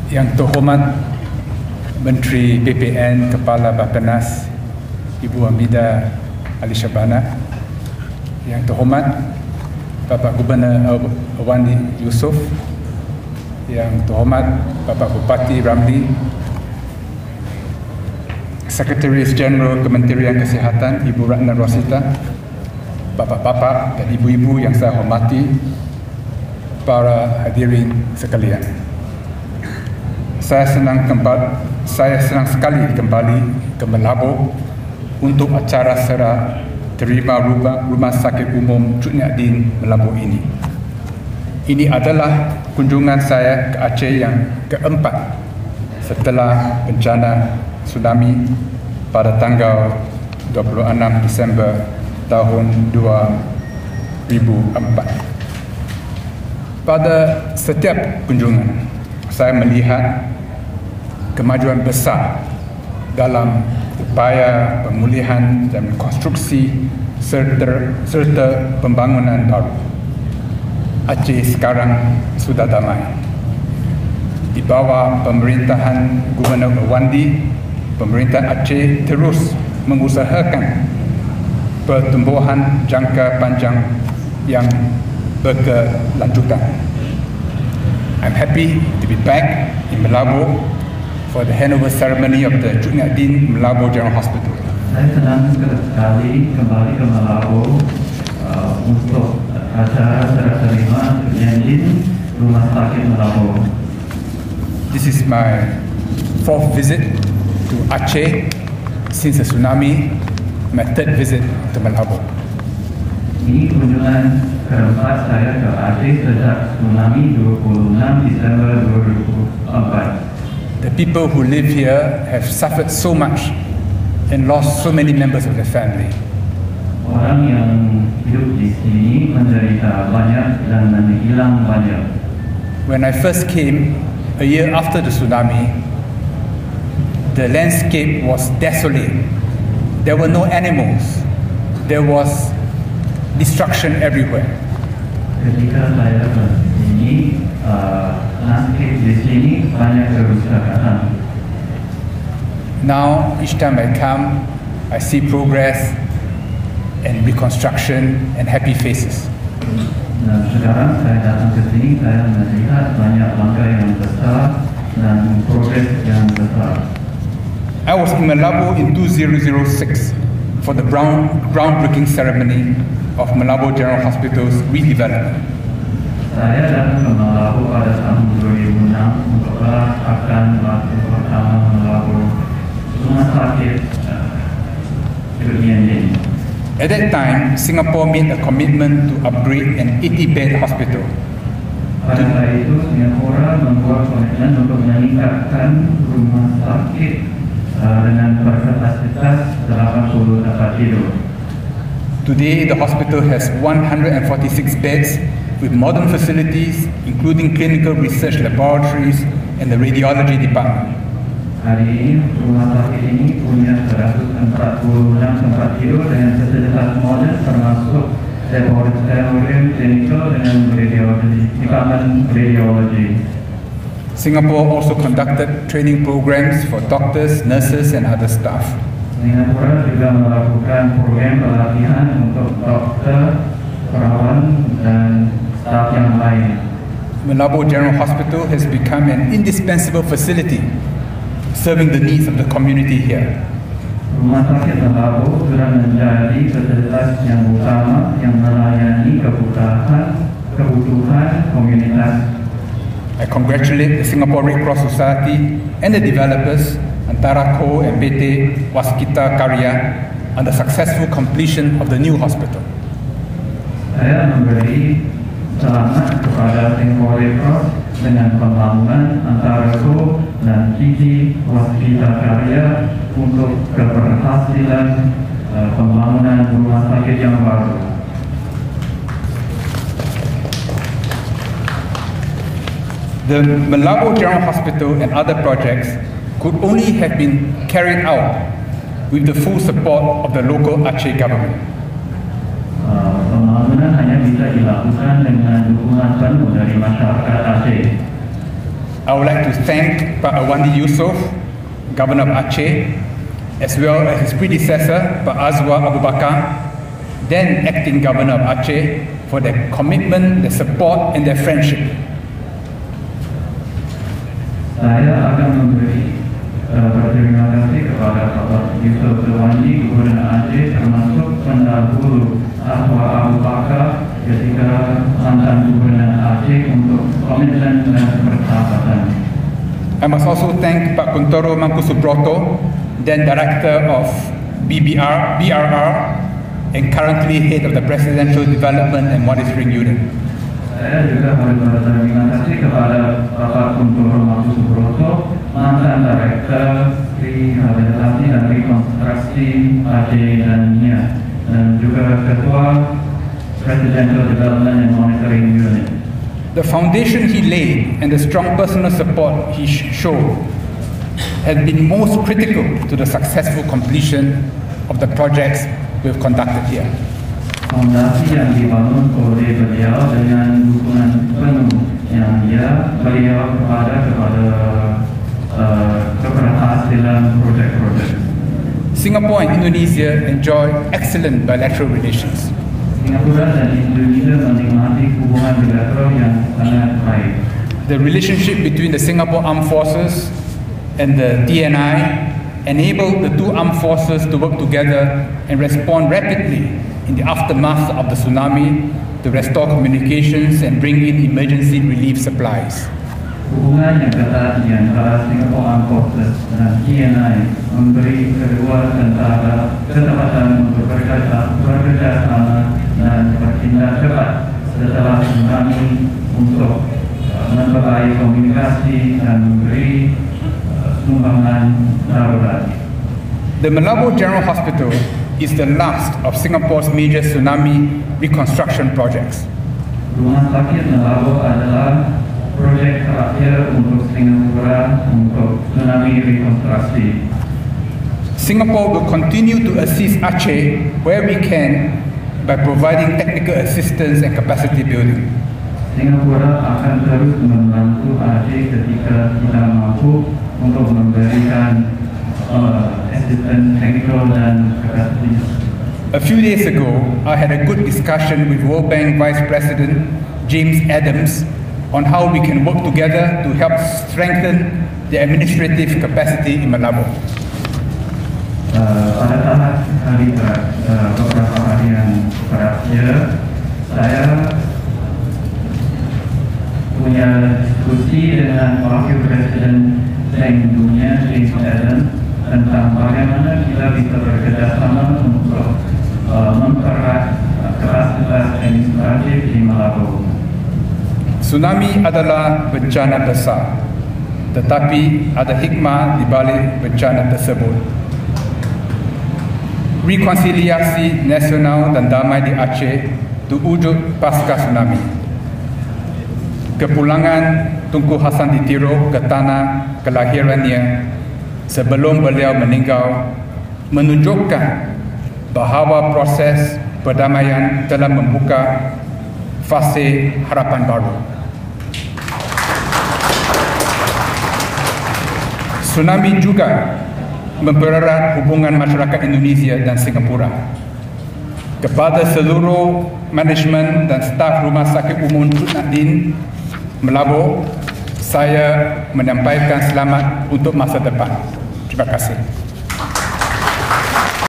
Yang Terhormat Menteri PPN Kepala Bappenas Ibu Hamidah Ali Shahbana, Yang Terhormat Bapak Gubernur Wandi Yusof, Yang Terhormat Bapak Bupati Ramli, Sekretaris Jeneral Kementerian Kesihatan Ibu Ratna Rosita, Bapak-bapak dan ibu-ibu yang saya hormati, para hadirin sekalian. Saya senang sekali kembali ke Melabo untuk acara serah terima Rumah Sakit Umum Cut Nyak Deen Melabo ini. Ini adalah kunjungan saya ke Aceh yang keempat setelah bencana tsunami pada tanggal 26 Disember tahun 2004. Pada setiap kunjungan, saya melihat kemajuan besar dalam upaya pemulihan dan konstruksi serta pembangunan baru. Aceh sekarang sudah damai. Di bawah pemerintahan Gubernur Wandi, pemerintah Aceh terus mengusahakan pertumbuhan jangka panjang yang berkelanjutan. I'm happy to be back in Melabo for the handover ceremony of the Cut Nyak Deen Melabo General Hospital. Saya senang sekali kembali ke Melabo untuk acara serah terima Cut Nyak Deen Rumah Sakit Melabo. This is my fourth visit to Aceh since the tsunami, my third visit to Melabo. Ini kunjungan keempat saya ke Aceh sejak tsunami 26 Desember 2004. The people who live here have suffered so much and lost so many members of their family. Orang yang hidup di sini menderita banyak dan hilang banyak. When I first came a year after the tsunami, the landscape was desolate. There were no animals. There was destruction everywhere. Ketika saya ke sini, landscape di sini banyak kerusakan. Now, each time I come, I see progress and reconstruction and happy faces. Dan sekarang saya datang ke sini, saya melihat banyak langkah yang besar dan progres yang besar. I was in Melabo in 2006 for the groundbreaking ceremony of Melabo General Hospital's redevelopment. Saya datang ke Melabo pada tahun 2006 untuk akan waktu pertama Melabo Rumah Sakit Cut Nyak Deen. At that time, Singapore made a commitment to upgrade an 80-bed hospital. Pada saat itu, Singapura membuat komitmen untuk meningkatkan rumah sakit dengan kapasitas 80 tempat tidur. Today, the hospital has 146 beds with modern facilities, including clinical research laboratories and the radiology department. Hari ini, rumah sakit ini punya 146 tempat tidur dengan fasilitas modern termasuk laboratorium klinikal dengan department radiology. Singapore also conducted training programs for doctors, nurses, and other staff. Singapura juga melakukan program pelatihan untuk dokter, perawat, dan staf yang lain. Melabo General Hospital has become an indispensable facility serving the needs of the community here. Rumah Sakit Melabo sudah menjadi fasilitas yang utama yang melayani kebutuhan komunitas. I congratulate the Singapore Red Cross Society and the developers Antara Co and PT Waskita Karya on the successful completion of the new hospital. Saya memberi selamat kepada Singapore Red Cross dengan pembangunan Antara Co dan PT Waskita Karya untuk keberhasilan pembangunan rumah sakit yang baru. The Melabo General Hospital and other projects could only have been carried out with the full support of the local Aceh government. Pembangunan hanya bisa dilakukan dengan dukungan penuh dari masyarakat Aceh. I would like to thank Pak Awandi Yusof, Governor of Aceh, as well as his predecessor, Pak Azwar Abu Bakar, then acting Governor of Aceh, for their commitment, their support, and their friendship. Saya akan memberi berterima kasih kepada Bapak Yusof Awandi, Gubernur Aceh, termasuk pendahulu Azwar Abu Bakar ketika mantan Gubernur Aceh untuk komitmen dan persahabatan. I must also thank Pak Kuntoro Mangkusubroto, then Director of BRR, and currently Head of the Presidential Development and Monitoring Unit. Saya juga harus berterima kasih kepada Bapak Kuntoro Mangkusubroto, mantan Direktur Rehabilitasi dan Rekonstruksi Aceh dan NIA, dan juga Ketua Presidential Development and Monitoring Unit. The foundation he laid and the strong personal support he showed has been most critical to the successful completion of the projects we've conducted here. Fondasi yang dibangun oleh beliau dengan dukungan penuh yang beliau kepada keberhasilan proyek-proyek. Singapore and Indonesia enjoy excellent bilateral relations. Singapura dan Indonesia menikmati hubungan bilateral yang sangat baik. The relationship between the Singapore Armed Forces and the DNI enabled the two armed forces to work together and respond rapidly in the aftermath of the tsunami to restore communications and bring in emergency relief supplies. Hubungan yang ketat di antara Singapore Armed Forces dan DNI memberi kedua tentara kesempatan untuk bekerja sama dan bertindak cepat setelah tsunami untuk memperbaiki komunikasi dan memberi sumbangan darurat. The Malabo General Hospital is the last of Singapore's major tsunami reconstruction projects. Rumah sakit Malabo adalah proyek terakhir untuk Singapura untuk tsunami rekonstruksi. Singapore will continue to assist Aceh where we can by providing technical assistance and capacity building. Singapura akan terus membantu Aceh ketika kita mampu untuk memberikan assistance technical dan capacity. A few days ago, I had a good discussion with World Bank Vice President James Adams on how we can work together to help strengthen the administrative capacity in Malabo. Pada saat beberapa hari yang terakhir, saya punya diskusi dengan Wakil Presiden Bank Dunia James Adams tentang bagaimana kita bisa bekerjasama untuk mempererat kapasitas administratif di Malabo. Tsunami adalah bencana besar, tetapi ada hikmah di balik bencana tersebut. Rekonsiliasi nasional dan damai di Aceh terwujud pasca tsunami. Kepulangan Tunku Hasan Titiro ke tanah kelahirannya sebelum beliau meninggal menunjukkan bahawa proses perdamaian telah membuka fase harapan baru. Tsunami juga mempererat hubungan masyarakat Indonesia dan Singapura. Kepada seluruh manajemen dan staf Rumah Sakit Umum Tun Nardin Malabo, saya menyampaikan selamat untuk masa depan. Terima kasih.